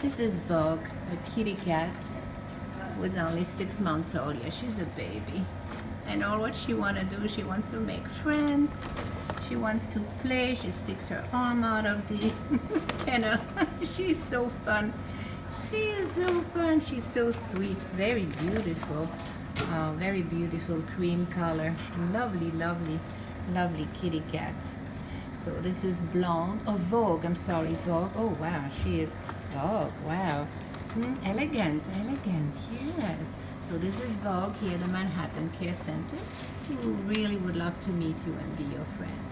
This is Vogue, a kitty cat, was only 6 months old. Yeah, she's a baby. And all what she want to do, she wants to make friends. She wants to play. She sticks her arm out of the kennel. She's so fun. She is so fun. She's so sweet. Very beautiful. Very beautiful cream color. Lovely, lovely, lovely kitty cat. So this is blonde. Oh, Vogue. I'm sorry, Vogue. Oh, wow. She is Vogue. Wow. Elegant, elegant. Yes. So this is Vogue here, the Manhattan Care Center, who really would love to meet you and be your friend.